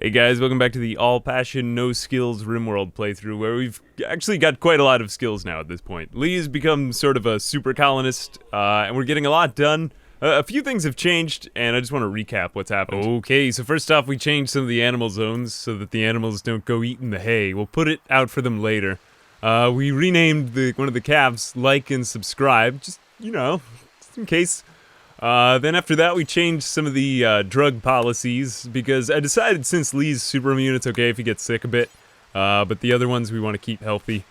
Hey guys, welcome back to the all passion, no skills Rimworld playthrough, where we've actually got quite a lot of skills now at this point. Lee has become sort of a super colonist, and we're getting a lot done. A few things have changed, and I just want to recap what's happened. Okay, so first off, we changed some of the animal zones so that the animals don't go eating the hay. We'll put it out for them later. We renamed one of the calves like and subscribe, just, you know, just in case. Then after that, we changed some of the drug policies, because I decided since Lee's super immune, it's okay if he gets sick a bit, but the other ones we want to keep healthy.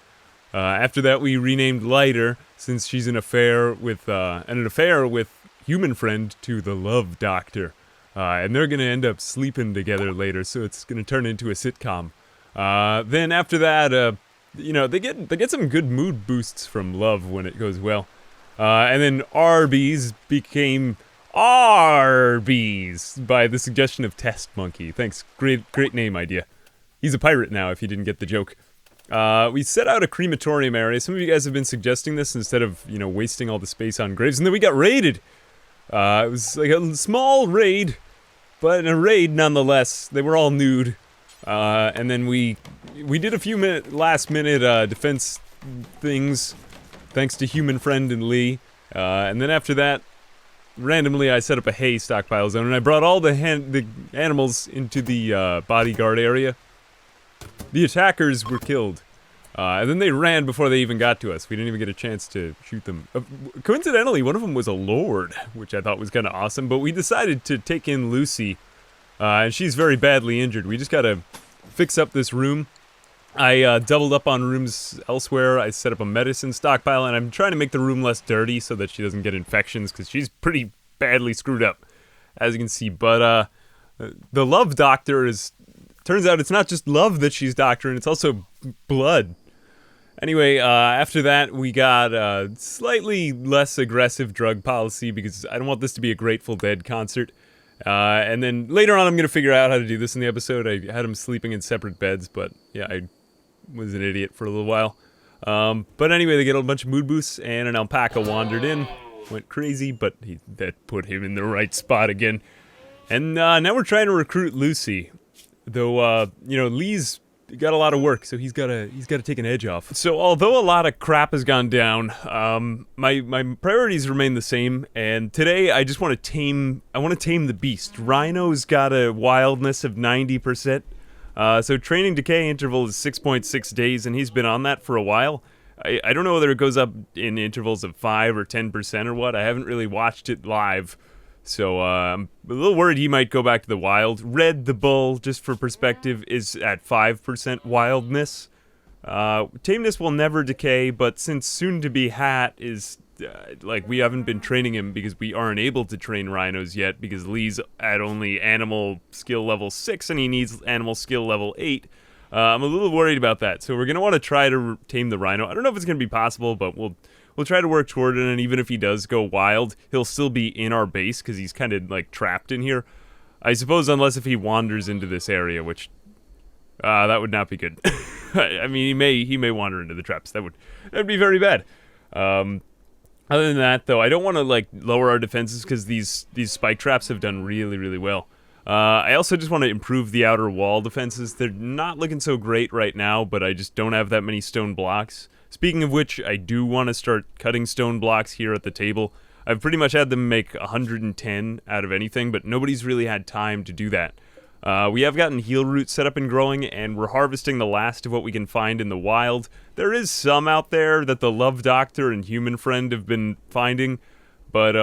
After that, we renamed Lighter, since she's in an affair with human friend to the Love Doctor, and they're gonna end up sleeping together later, so it's gonna turn into a sitcom. Then after that, you know, they get some good mood boosts from love when it goes well. And then Arby's became Arby's by the suggestion of Test Monkey. Thanks, great name idea. He's a pirate now, if you didn't get the joke. We set out a crematorium area. Some of you guys have been suggesting this instead of, you know, wasting all the space on graves. And then we got raided. It was like a small raid, but a raid nonetheless. They were all nude. And then we did a few last minute defense things, thanks to human friend and Lee. And then after that, randomly I set up a hay stockpile zone, and I brought all the animals into the bodyguard area. The attackers were killed. And then they ran before they even got to us. We didn't even get a chance to shoot them. Coincidentally, one of them was a lord, which I thought was kind of awesome, but we decided to take in Lucy. And she's very badly injured. We just gotta fix up this room. I doubled up on rooms elsewhere. I set up a medicine stockpile, and I'm trying to make the room less dirty so that she doesn't get infections, because she's pretty badly screwed up, as you can see. But the Love Doctor turns out it's not just love that she's doctoring, it's also blood. Anyway, after that, we got a slightly less aggressive drug policy, because I don't want this to be a Grateful Dead concert. And then later on, I'm going to figure out how to do this in the episode. I had them sleeping in separate beds, but yeah, I was an idiot for a little while. But anyway, they get a bunch of mood boosts, and an alpaca wandered in, went crazy, but that put him in the right spot again. And now we're trying to recruit Lucy, though you know, Lee's got a lot of work, so he's gotta take an edge off. So although a lot of crap has gone down, my priorities remain the same, and today I just want to tame the beast. Rhino's got a wildness of 90%. So training decay interval is 6.6 days, and he's been on that for a while. I don't know whether it goes up in intervals of 5 or 10% or what. I haven't really watched it live, so I'm a little worried he might go back to the wild. Red the bull, just for perspective, is at 5% wildness. Tameness will never decay, but since soon-to-be Hat is, like, we haven't been training him because we aren't able to train rhinos yet, because Lee's at only animal skill level 6 and he needs animal skill level 8. I'm a little worried about that, so we're going to want to try to tame the rhino. I don't know if it's going to be possible, but we'll try to work toward it, and even if he does go wild, he'll still be in our base, because he's kind of, like, trapped in here. I suppose unless if he wanders into this area, which, that would not be good. I mean, he may wander into the traps. That would be very bad. Other than that, though, I don't want to, like, lower our defenses, because these spike traps have done really, really well. I also just want to improve the outer wall defenses. They're not looking so great right now, but I just don't have that many stone blocks. Speaking of which, I do want to start cutting stone blocks here at the table. I've pretty much had them make 110 out of anything, but nobody's really had time to do that. We have gotten heal roots set up and growing, and we're harvesting the last of what we can find in the wild. There is some out there that the Love Doctor and Human Friend have been finding, but,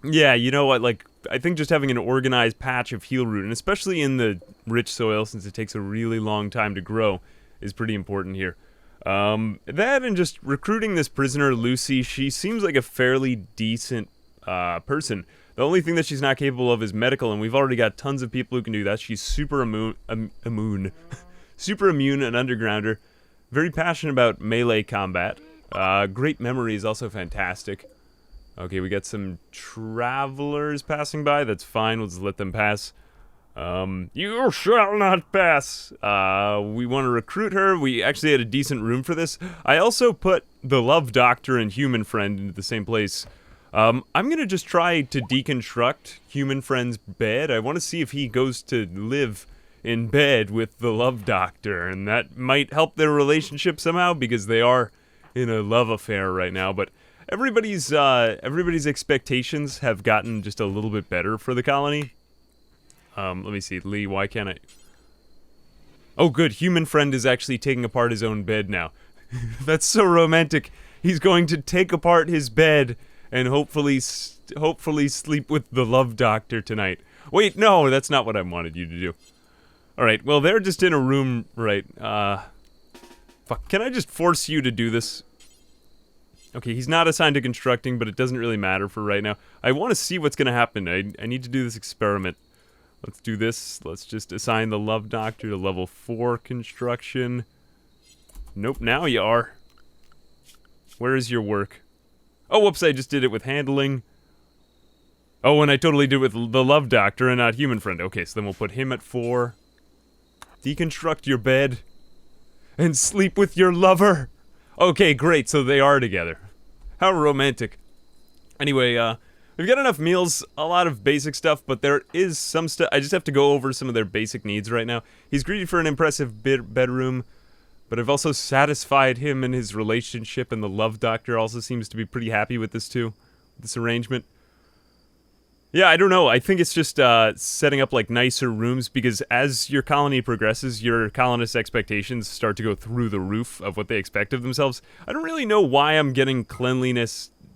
yeah, you know what, like, I think just having an organized patch of heal root, and especially in the rich soil, since it takes a really long time to grow, is pretty important here. That and just recruiting this prisoner, Lucy. She seems like a fairly decent person. The only thing that she's not capable of is medical, and we've already got tons of people who can do that. She's super immune, super immune, an undergrounder. Very passionate about melee combat. Great memory is also fantastic. Okay, we got some travelers passing by. That's fine. We'll just let them pass. You shall not pass. We want to recruit her. We actually had a decent room for this. I also put the Love Doctor and Human Friend into the same place. I'm gonna just try to deconstruct Human Friend's bed. I want to see if he goes to live in bed with the love doctor, and that might help their relationship somehow because they are in a love affair right now. But everybody's expectations have gotten just a little bit better for the colony. Let me see, Lee, why can't I? Oh, good, human friend is actually taking apart his own bed now. That's so romantic. He's going to take apart his bed and hopefully sleep with the love doctor tonight. Wait, no, that's not what I wanted you to do. Alright, well, they're just in a room, right, fuck, can I just force you to do this? Okay, he's not assigned to constructing, but it doesn't really matter for right now. I want to see what's gonna happen. I need to do this experiment. Let's do this. Let's just assign the love doctor to level 4 construction. Nope, now you are. Where is your work? Oh, whoops, I just did it with handling. Oh, and I totally did it with the love doctor and not human friend. Okay, so then we'll put him at 4. Deconstruct your bed. And sleep with your lover. Okay, great, so they are together. How romantic. Anyway, we've got enough meals, a lot of basic stuff, but there is some stuff. I just have to go over some of their basic needs right now. He's greedy for an impressive bedroom, but I've also satisfied him in his relationship, and the love doctor also seems to be pretty happy with this too, this arrangement. Yeah, I don't know. I think it's just setting up like nicer rooms, because as your colony progresses, your colonists' expectations start to go through the roof of what they expect of themselves. I don't really know why I'm getting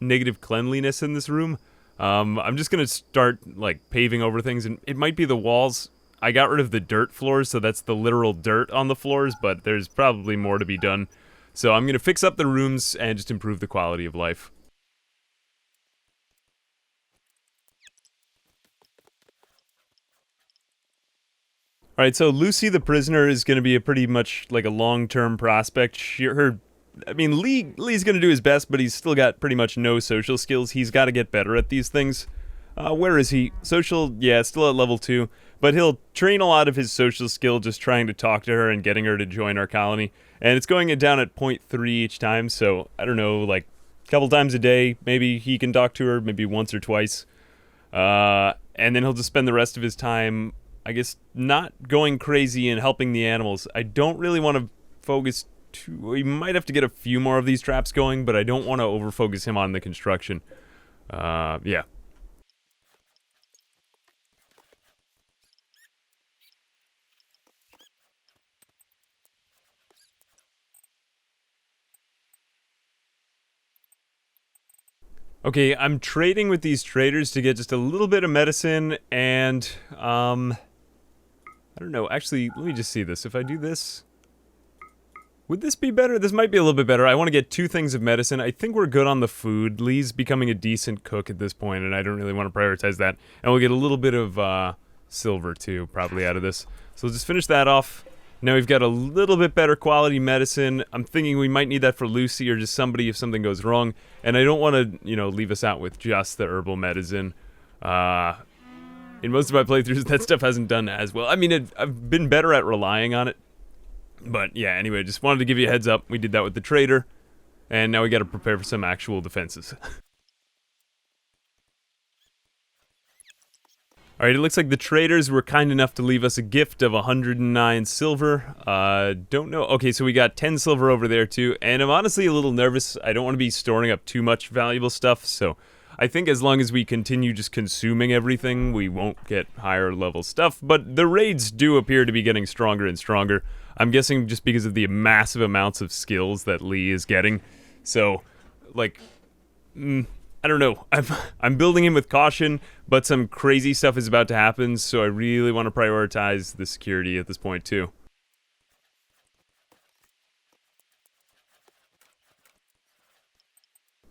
negative cleanliness in this room. I'm just gonna start like paving over things, and it might be the walls. I got rid of the dirt floors, so that's the literal dirt on the floors, but there's probably more to be done. So I'm gonna fix up the rooms and just improve the quality of life. Alright, so Lucy the prisoner is going to be a pretty much like a long-term prospect. Lee's going to do his best, but he's still got pretty much no social skills. He's got to get better at these things. Where is he? Social, yeah, still at level 2. But he'll train a lot of his social skill just trying to talk to her and getting her to join our colony. And it's going down at 0.3 each time, so I don't know, like a couple times a day, maybe he can talk to her, maybe once or twice. And then he'll just spend the rest of his time, I guess, not going crazy and helping the animals. I don't really want to focus too... We might have to get a few more of these traps going, but I don't want to over-focus him on the construction. Yeah. Okay, I'm trading with these traders to get just a little bit of medicine, and, I don't know, actually, let me just see this. If I do this, would this be better? This might be a little bit better. I want to get 2 things of medicine. I think we're good on the food. Lee's becoming a decent cook at this point, and I don't really want to prioritize that. And we'll get a little bit of, silver, too, probably out of this. So we'll just finish that off. Now we've got a little bit better quality medicine. I'm thinking we might need that for Lucy or just somebody if something goes wrong. And I don't want to, you know, leave us out with just the herbal medicine. In most of my playthroughs, that stuff hasn't done as well. I mean, I've been better at relying on it. But yeah, anyway, just wanted to give you a heads up. We did that with the trader. And now we got to prepare for some actual defenses. Alright, it looks like the traders were kind enough to leave us a gift of 109 silver. Don't know. Okay, so we got 10 silver over there too, and I'm honestly a little nervous. I don't want to be storing up too much valuable stuff, so I think as long as we continue just consuming everything, we won't get higher level stuff, but the raids do appear to be getting stronger and stronger. I'm guessing just because of the massive amounts of skills that Lee is getting. So, like, I don't know. I'm building him with caution, but some crazy stuff is about to happen, so I really want to prioritize the security at this point too.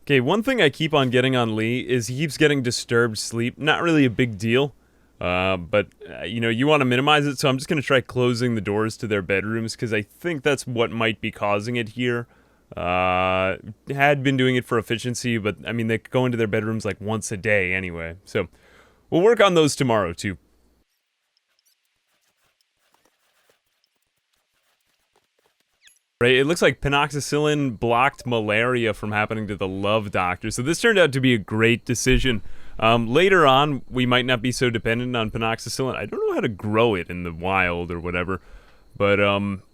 Okay, one thing I keep on getting on Lee is he keeps getting disturbed sleep. Not really a big deal, but you know, you want to minimize it, so I'm just going to try closing the doors to their bedrooms, because I think that's what might be causing it here. Had been doing it for efficiency, but I mean, they go into their bedrooms like once a day anyway, so we'll work on those tomorrow too. Right, it looks like penoxicillin blocked malaria from happening to the love doctor, so this turned out to be a great decision. Later on, we might not be so dependent on penoxycyllin. I don't know how to grow it in the wild or whatever, but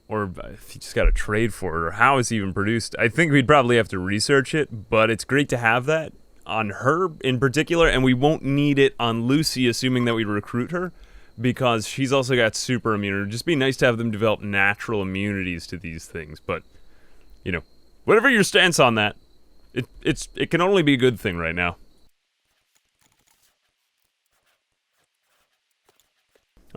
or if you just got to trade for it, or how it's even produced. I think we'd probably have to research it, but it's great to have that on her in particular, and we won't need it on Lucy, assuming that we recruit her, because she's also got super immunity. It'd just be nice to have them develop natural immunities to these things, but, you know, whatever your stance on that, it can only be a good thing right now.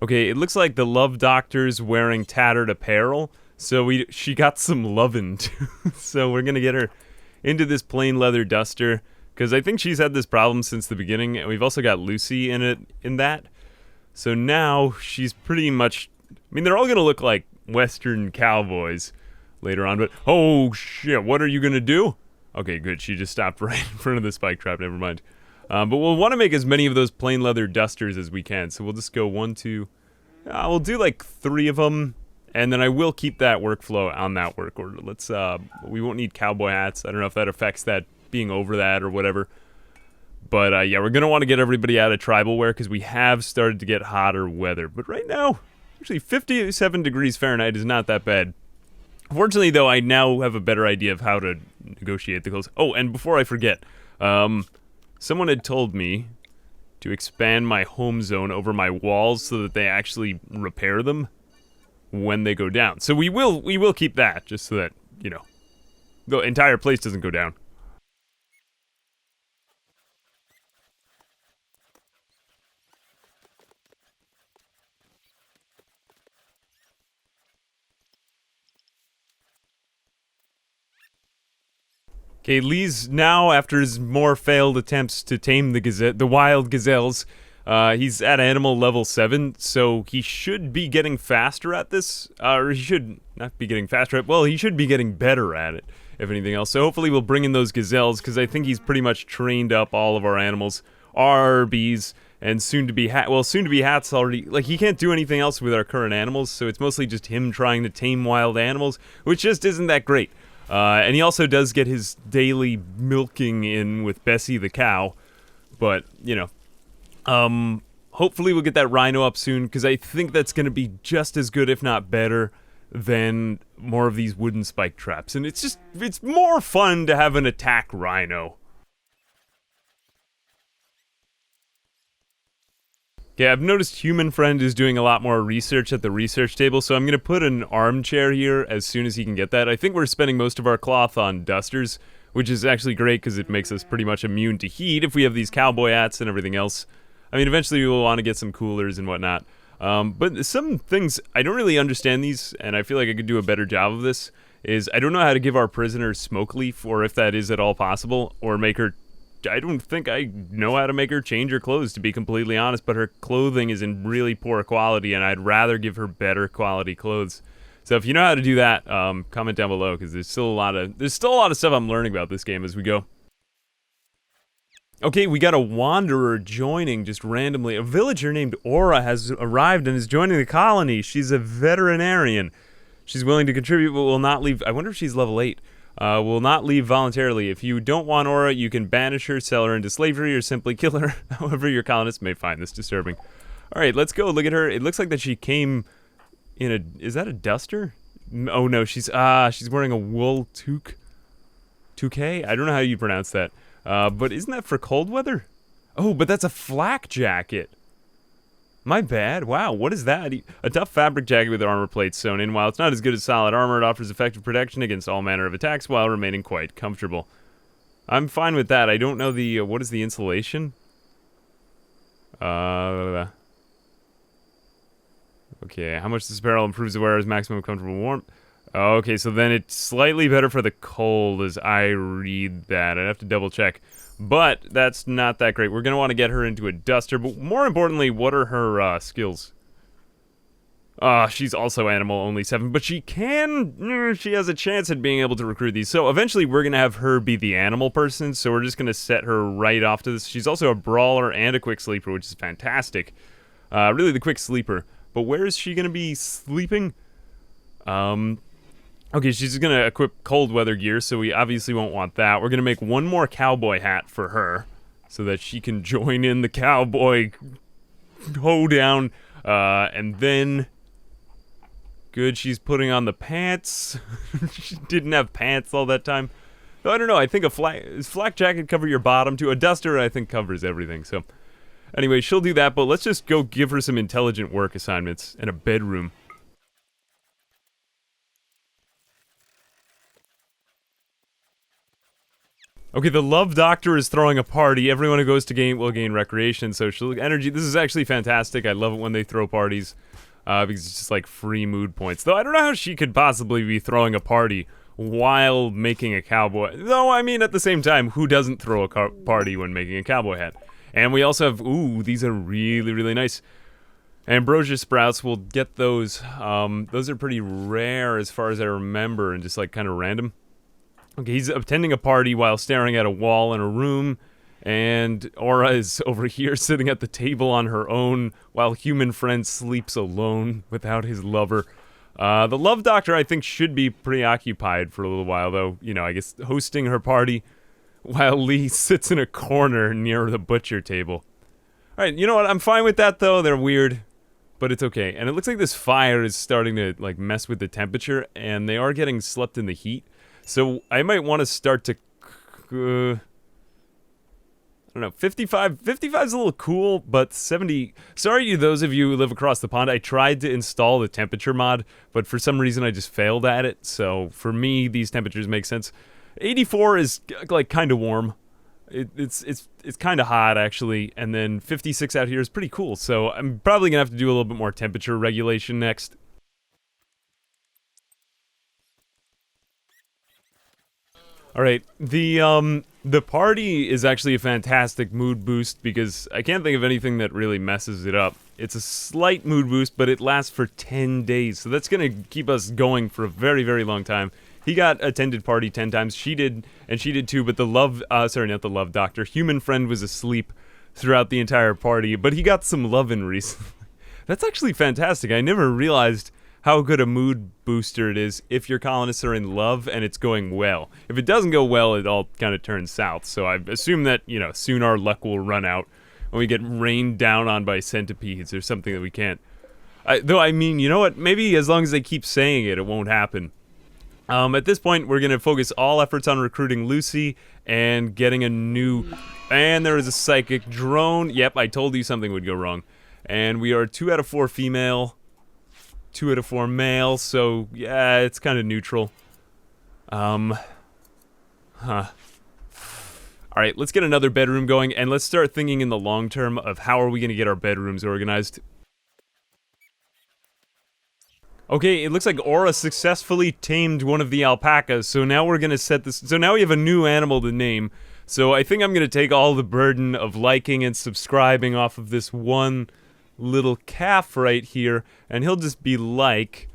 Okay, it looks like the love doctor's wearing tattered apparel, so she got some lovin' too. So we're gonna get her into this plain leather duster, because I think she's had this problem since the beginning, and we've also got Lucy in that. So now she's pretty much, I mean, they're all gonna look like Western cowboys later on, but oh shit, what are you gonna do? Okay, good, she just stopped right in front of the spike trap, never mind. But we'll want to make as many of those plain leather dusters as we can. So we'll just go 1, 2. We'll do like 3 of them, and then I will keep that workflow on that work order. Let's. We won't need cowboy hats. I don't know if that affects that being over that or whatever. But yeah, we're gonna want to get everybody out of tribal wear because we have started to get hotter weather. But right now, actually 57 degrees Fahrenheit is not that bad. Fortunately, though, I now have a better idea of how to negotiate the clothes. Oh, and before I forget, someone had told me to expand my home zone over my walls so that they actually repair them when they go down. So we will keep that, just so that, you know, the entire place doesn't go down. Okay, Lee's now, after his more failed attempts to tame the wild gazelles, he's at animal level 7, so he should be getting faster at this, or he should not be getting faster at, well, he should be getting better at it, if anything else. So hopefully we'll bring in those gazelles, because I think he's pretty much trained up all of our animals, RBs, and soon-to-be hats already. Like, he can't do anything else with our current animals, so it's mostly just him trying to tame wild animals, which just isn't that great. And he also does get his daily milking in with Bessie the cow, but, you know, hopefully we'll get that rhino up soon, because I think that's going to be just as good, if not better, than more of these wooden spike traps, and it's more fun to have an attack rhino. Okay, I've noticed Human Friend is doing a lot more research at the research table, so I'm going to put an armchair here as soon as he can get that. I think we're spending most of our cloth on dusters, which is actually great because it makes us pretty much immune to heat if we have these cowboy hats and everything else. I mean, eventually we will want to get some coolers and whatnot. But some things, I don't really understand these, and I feel like I could do a better job of this, is I don't know how to give our prisoner smoke leaf, or if that is at all possible, or make her... I don't think I know how to make her change her clothes, to be completely honest, but her clothing is in really poor quality, and I'd rather give her better quality clothes. So if you know how to do that, comment down below, because there's still a lot of stuff I'm learning about this game as we go. Okay, we got a wanderer joining just randomly. A villager named Aura has arrived and is joining the colony. She's a veterinarian. She's willing to contribute, but will not leave. I wonder if she's level 8. Will not leave voluntarily. If you don't want Aura, you can banish her, sell her into slavery, or simply kill her. However, your colonists may find this disturbing. Alright, let's go look at her. It looks like that she came in a... Is that a duster? Oh no, she's wearing a wool toque. Toque? I don't know how you pronounce that. But isn't that for cold weather? Oh, but that's a flak jacket. My bad. Wow, what is that? A tough fabric jacket with armor plates sewn in. While it's not as good as solid armor, it offers effective protection against all manner of attacks while remaining quite comfortable. I'm fine with that. I don't know the, what is the insulation? Okay, how much this apparel improves the wearer's maximum comfortable warmth? Okay, so then it's slightly better for the cold as I read that. I'd have to double check. But that's not that great. We're going to want to get her into a duster, but more importantly, what are her skills? She's also animal only 7, but she has a chance at being able to recruit these. So eventually we're going to have her be the animal person, so we're just going to set her right off to this. She's also a brawler and a quick sleeper, which is fantastic. Really the quick sleeper. But where is she going to be sleeping? Okay, she's going to equip cold weather gear, so we obviously won't want that. We're going to make one more cowboy hat for her. so that she can join in the cowboy hoedown. And then... Good, she's putting on the pants. She didn't have pants all that time. So I don't know, I think does flak jacket cover your bottom too? A duster, I think, covers everything, so... Anyway, she'll do that, but let's just go give her some intelligent work assignments and a bedroom. Okay, the love doctor is throwing a party. Everyone who goes to will gain recreation, social energy. This is actually fantastic. I love it when they throw parties. Because it's just like free mood points. Though I don't know how she could possibly be throwing a party while making a cowboy. Though, I mean, at the same time, who doesn't throw a party when making a cowboy hat? And we also have, ooh, these are really, really nice. Ambrosia sprouts, we'll get those. Those are pretty rare as far as I remember and just like kind of random. Okay, he's attending a party while staring at a wall in a room. And Aura is over here sitting at the table on her own while human friend sleeps alone without his lover. The love doctor, I think, should be preoccupied for a little while, though. You know, I guess hosting her party while Lee sits in a corner near the butcher table. Alright, you know what? I'm fine with that, though. They're weird, but it's okay. And it looks like this fire is starting to, like, mess with the temperature, and they are getting slept in the heat. So I might want to start to... I don't know, 55 is a little cool, but 70... Sorry to those of you who live across the pond, I tried to install the temperature mod, but for some reason I just failed at it, so for me, these temperatures make sense. 84 is, like, kind of warm. It's kind of hot, actually, and then 56 out here is pretty cool, so I'm probably gonna have to do a little bit more temperature regulation next. Alright, the party is actually a fantastic mood boost because I can't think of anything that really messes it up. It's a slight mood boost, but it lasts for 10 days, so that's gonna keep us going for a very, very long time. He got attended party 10 times, she did, and she did too, but the love, sorry, not the love doctor, human friend was asleep throughout the entire party, but he got some lovin' recently. That's actually fantastic. I never realized how good a mood booster it is if your colonists are in love and it's going well. If it doesn't go well, it all kind of turns south. So I assume that, you know, soon our luck will run out when we get rained down on by centipedes or something that we can't. Though, I mean, you know what? Maybe as long as they keep saying it, it won't happen. At this point, we're going to focus all efforts on recruiting Lucy and getting a new... And there is a psychic drone. Yep, I told you something would go wrong. And we are 2 out of 4 female. 2 out of 4 male, so yeah, it's kind of neutral. Alright, let's get another bedroom going, and let's start thinking in the long term of how are we going to get our bedrooms organized. Okay, it looks like Aura successfully tamed one of the alpacas, so now we're going to set this... So now we have a new animal to name, so I think I'm going to take all the burden of liking and subscribing off of this one little calf right here, and he'll just be like,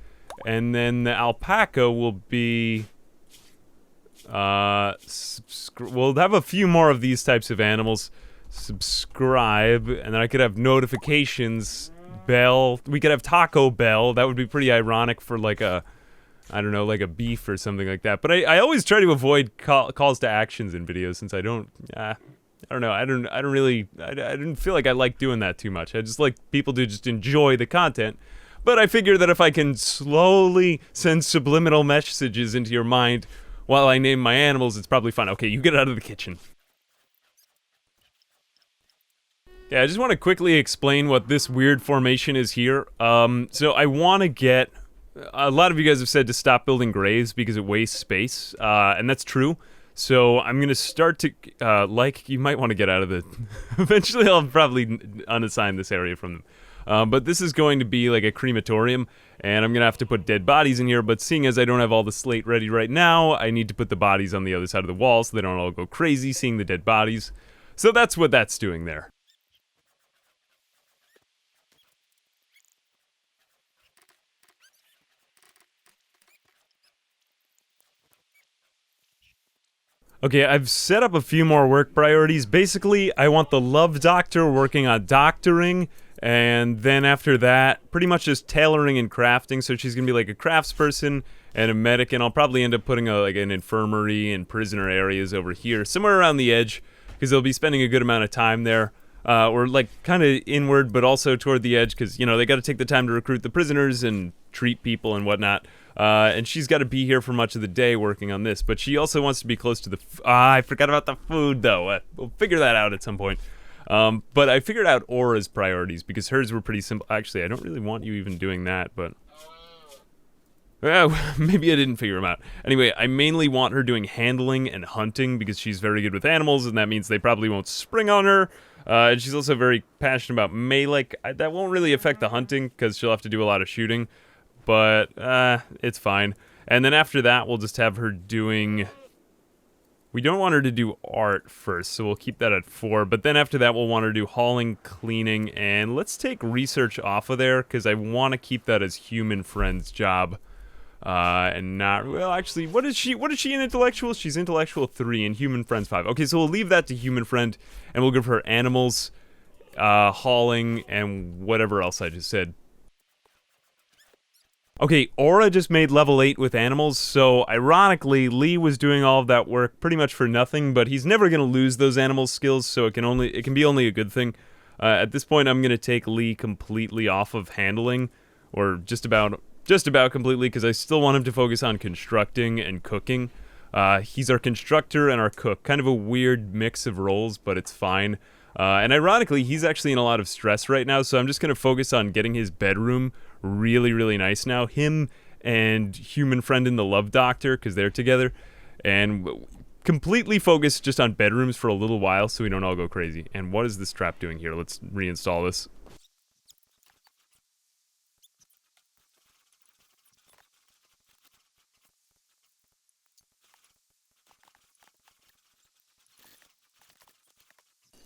and then the alpaca will be we'll have a few more of these types of animals. Subscribe, and then I could have notifications bell. We could have Taco Bell. That would be pretty ironic for like a, I don't know, like a beef or something like that. But I always try to avoid calls to actions in videos since I don't I don't know. I didn't feel like I like doing that too much. I just like people to just enjoy the content. But I figure that if I can slowly send subliminal messages into your mind while I name my animals, it's probably fun. Okay, you get out of the kitchen. Yeah, I just want to quickly explain what this weird formation is here. So I want to get... A lot of you guys have said to stop building graves because it wastes space, and that's true. So I'm going to start to, you might want to get out of the... Eventually I'll probably unassign this area from them. But this is going to be like a crematorium, and I'm going to have to put dead bodies in here, but seeing as I don't have all the slate ready right now, I need to put the bodies on the other side of the wall so they don't all go crazy seeing the dead bodies. So that's what that's doing there. Okay, I've set up a few more work priorities. Basically, I want the love doctor working on doctoring, and then after that, pretty much just tailoring and crafting, so she's gonna be like a craftsperson and a medic, and I'll probably end up putting like an infirmary and prisoner areas over here, somewhere around the edge, because they'll be spending a good amount of time there. Or like kind of inward, but also toward the edge, because, you know, they got to take the time to recruit the prisoners and treat people and whatnot. And she's got to be here for much of the day working on this, but she also wants to be close to the... I forgot about the food, though. We'll figure that out at some point. But I figured out Aura's priorities, because hers were pretty simple. Actually, I don't really want you even doing that, but... maybe I didn't figure them out. Anyway, I mainly want her doing handling and hunting, because she's very good with animals, and that means they probably won't spring on her. And she's also very passionate about melee. That won't really affect the hunting, because she'll have to do a lot of shooting. But, it's fine. And then after that, we'll just have her doing... We don't want her to do art first, so we'll keep that at 4. But then after that, we'll want her to do hauling, cleaning, and let's take research off of there, because I want to keep that as human friend's job. And not... Well, actually, what is she in intellectual? She's intellectual 3 and human friend's 5. Okay, so we'll leave that to human friend, and we'll give her animals, hauling, and whatever else I just said. Okay, Aura just made level 8 with animals, so ironically, Lee was doing all of that work pretty much for nothing, but he's never going to lose those animal skills, so it can be only a good thing. At this point, I'm going to take Lee completely off of handling, or just about completely, because I still want him to focus on constructing and cooking. He's our constructor and our cook. Kind of a weird mix of roles, but it's fine. And ironically, he's actually in a lot of stress right now, so I'm just going to focus on getting his bedroom really, really nice now. Him and human friend and the love doctor, because they're together. And completely focus just on bedrooms for a little while so we don't all go crazy. And what is this trap doing here? Let's reinstall this.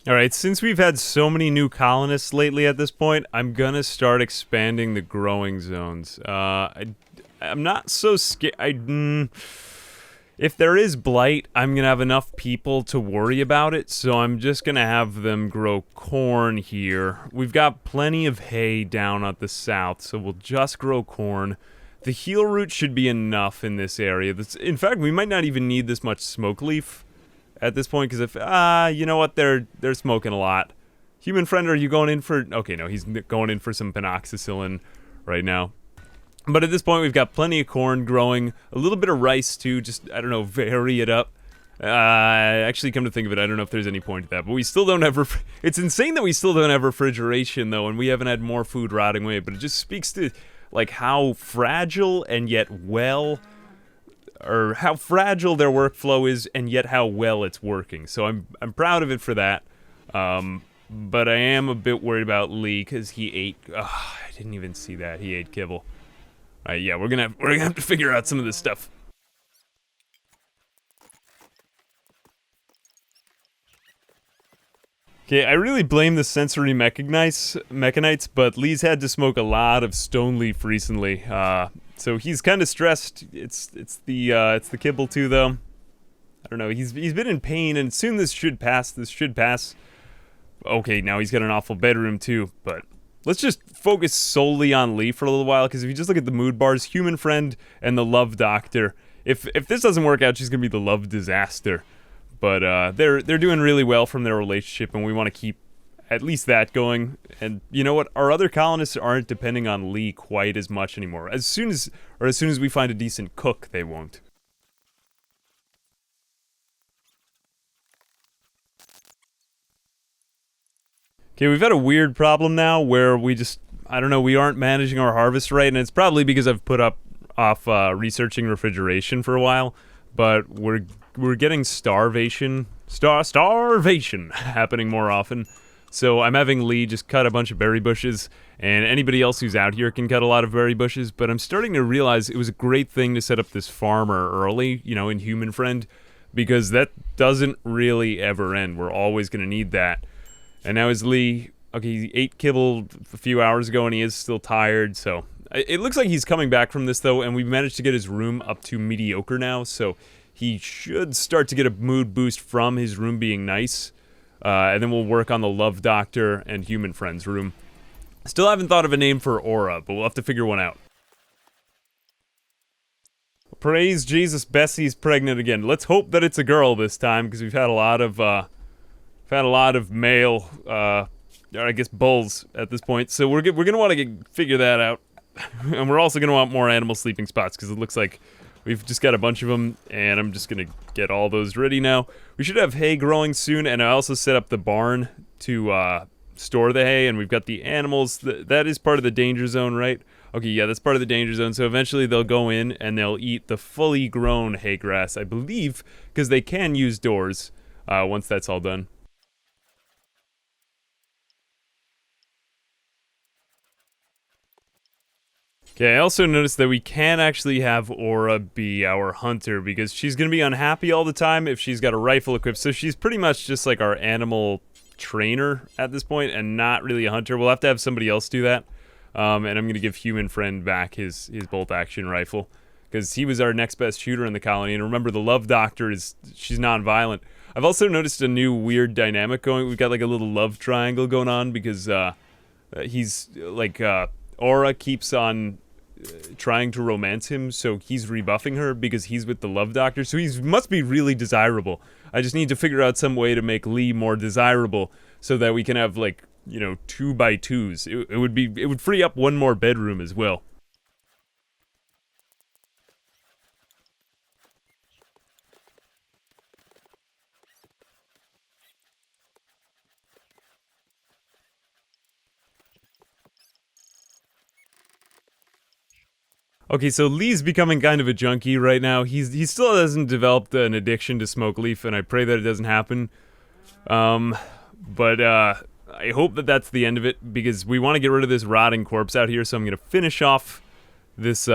Alright, since we've had so many new colonists lately at this point, I'm gonna start expanding the growing zones. I'm not so scared. If there is blight, I'm gonna have enough people to worry about it, so I'm just gonna have them grow corn here. We've got plenty of hay down at the south, so we'll just grow corn. The heel root should be enough in this area. In fact, we might not even need this much smoke leaf at this point, because if, you know what, they're smoking a lot. Human friend, are you going in for... Okay, no, he's going in for some penoxycyllin right now. But at this point, we've got plenty of corn growing, a little bit of rice too, just, I don't know, vary it up. Actually, come to think of it, I don't know if there's any point to that, but we still don't have... It's insane that we still don't have refrigeration, though, and we haven't had more food rotting away, but it just speaks to, like, how fragile and yet well... or how fragile their workflow is, and yet how well it's working. So I'm proud of it for that. But I am a bit worried about Lee, because he ate... I didn't even see that. He ate kibble. Yeah, we're gonna have to figure out some of this stuff. Okay, I really blame the sensory mechanites, but Lee's had to smoke a lot of stone leaf recently. So he's kind of stressed. It's the kibble too, though. I don't know. He's been in pain, and soon this should pass. Okay, now he's got an awful bedroom too. But let's just focus solely on Lee for a little while, because if you just look at the mood bars, human friend and the love doctor. If this doesn't work out, she's gonna be the love disaster. But they're doing really well from their relationship, and we want to keep at least that going. And you know what? Our other colonists aren't depending on Lee quite as much anymore. As soon as we find a decent cook, they won't. Okay, we've had a weird problem now where we just, I don't know, we aren't managing our harvest right, and it's probably because I've put off researching refrigeration for a while, but we're getting starvation happening more often. So I'm having Lee just cut a bunch of berry bushes, and anybody else who's out here can cut a lot of berry bushes, but I'm starting to realize it was a great thing to set up this farmer early, you know, in Human Friend, because that doesn't really ever end. We're always going to need that. And now is Lee... Okay, he ate kibble a few hours ago, and he is still tired, so... It looks like he's coming back from this, though, and we've managed to get his room up to mediocre now, so he should start to get a mood boost from his room being nice. And then we'll work on the Love Doctor and Human Friend's room. Still haven't thought of a name for Aura, but we'll have to figure one out. Praise Jesus, Bessie's pregnant again. Let's hope that it's a girl this time, because we've had a lot of I've had a lot of male, or I guess bulls at this point, so we're gonna want to figure that out. And we're also gonna want more animal sleeping spots, because it looks like we've just got a bunch of them, and I'm just gonna get all those ready now. We should have hay growing soon, and I also set up the barn to store the hay, and we've got the animals. That is part of the danger zone, right? Okay, yeah, that's part of the danger zone, so eventually they'll go in and they'll eat the fully grown hay grass, I believe, because they can use doors once that's all done. Okay, I also noticed that we can actually have Aura be our hunter, because she's going to be unhappy all the time if she's got a rifle equipped, so she's pretty much just like our animal trainer at this point, and not really a hunter. We'll have to have somebody else do that. And I'm going to give Human Friend back his bolt-action rifle, because he was our next best shooter in the colony. And remember, the Love Doctor she's non-violent. I've also noticed a new weird dynamic going. We've got like a little love triangle going on, because he's like Aura keeps on trying to romance him, so he's rebuffing her because he's with the Love Doctor. So he must be really desirable. I just need to figure out some way to make Lee more desirable, so that we can have like, you know, 2x2s. It would free up one more bedroom as well. Okay, so Lee's becoming kind of a junkie right now. He still hasn't developed an addiction to smoke leaf, and I pray that it doesn't happen. But I hope that that's the end of it, because we want to get rid of this rotting corpse out here, so I'm going to finish off this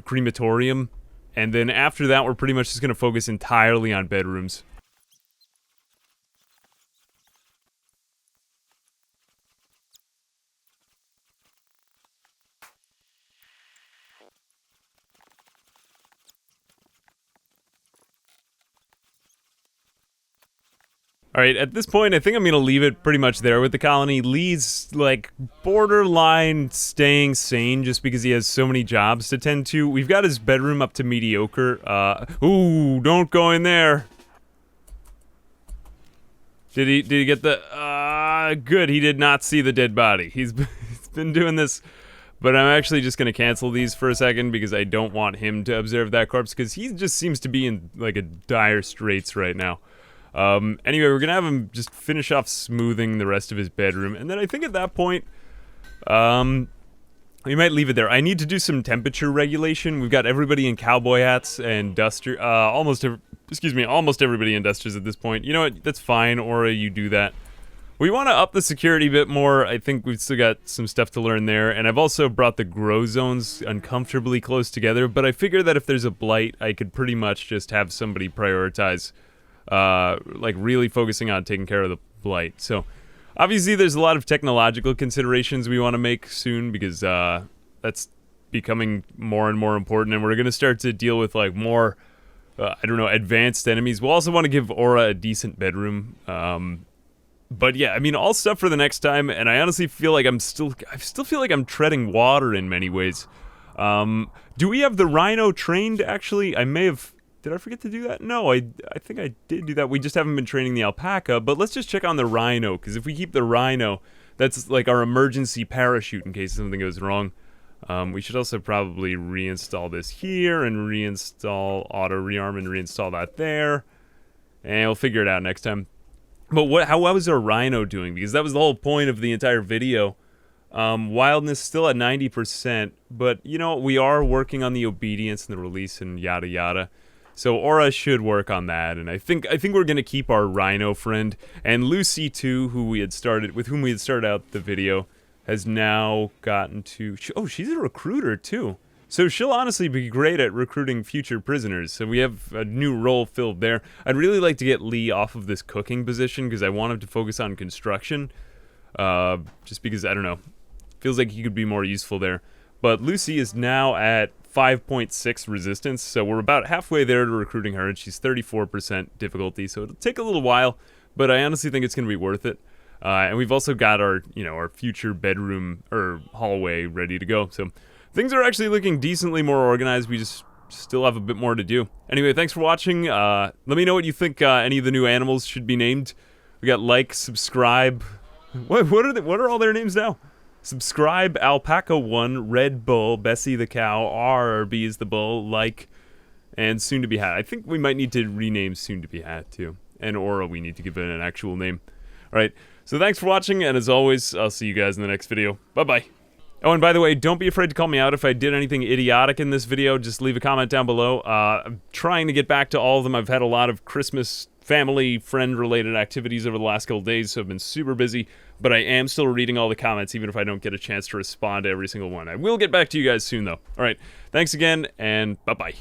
crematorium, and then after that we're pretty much just going to focus entirely on bedrooms. Alright, at this point, I think I'm going to leave it pretty much there with the colony. Lee's, like, borderline staying sane just because he has so many jobs to tend to. We've got his bedroom up to mediocre. Ooh, don't go in there. Did he get the... good, he did not see the dead body. He's been doing this... But I'm actually just going to cancel these for a second, because I don't want him to observe that corpse, because he just seems to be in, like, a dire straits right now. Anyway, we're gonna have him just finish off smoothing the rest of his bedroom, and then I think at that point, we might leave it there. I need to do some temperature regulation. We've got everybody in cowboy hats and duster, almost everybody in dusters at this point. You know what, that's fine, Aura, you do that. We want to up the security a bit more. I think we've still got some stuff to learn there, and I've also brought the grow zones uncomfortably close together, but I figure that if there's a blight, I could pretty much just have somebody prioritize like really focusing on taking care of the blight. So obviously there's a lot of technological considerations we want to make soon, because that's becoming more and more important, and we're going to start to deal with like more I don't know, advanced enemies. We'll also want to give Aura a decent bedroom. But yeah, I mean, all stuff for the next time, and I honestly feel like I still feel like I'm treading water in many ways. Do we have the rhino trained, actually? I may have... Did I forget to do that? No, I think I did do that. We just haven't been training the alpaca, but let's just check on the rhino, because if we keep the rhino, that's like our emergency parachute in case something goes wrong. We should also probably reinstall this here, and reinstall auto rearm, and reinstall that there. And we'll figure it out next time. But how was our rhino doing? Because that was the whole point of the entire video. Wildness still at 90%, but you know, we are working on the obedience and the release and yada yada. So Aura should work on that, and I think we're gonna keep our rhino friend, and Lucy too, with whom we had started out the video, has now gotten to... Oh, she's a recruiter too. So she'll honestly be great at recruiting future prisoners. So we have a new role filled there. I'd really like to get Lee off of this cooking position, because I want him to focus on construction. Just because, I don't know, feels like he could be more useful there. But Lucy is now at 5.6 resistance, so we're about halfway there to recruiting her, and she's 34% difficulty, so it'll take a little while, but I honestly think it's going to be worth it. And we've also got our future bedroom or hallway ready to go, so things are actually looking decently more organized. We just still have a bit more to do. Anyway, thanks for watching. Let me know what you think any of the new animals should be named. We got like, subscribe. What are all their names now? Subscribe, Alpaca 1, Red Bull, Bessie the cow, RB is the bull, like, and Soon to be Hat. I think we might need to rename Soon to be Hat too. And Aura, we need to give it an actual name. Alright, so thanks for watching, and as always, I'll see you guys in the next video. Bye-bye. Oh, and by the way, don't be afraid to call me out if I did anything idiotic in this video. Just leave a comment down below. I'm trying to get back to all of them. I've had a lot of Christmas, family, friend-related activities over the last couple days, so I've been super busy. But I am still reading all the comments, even if I don't get a chance to respond to every single one. I will get back to you guys soon, though. Alright, thanks again, and bye-bye.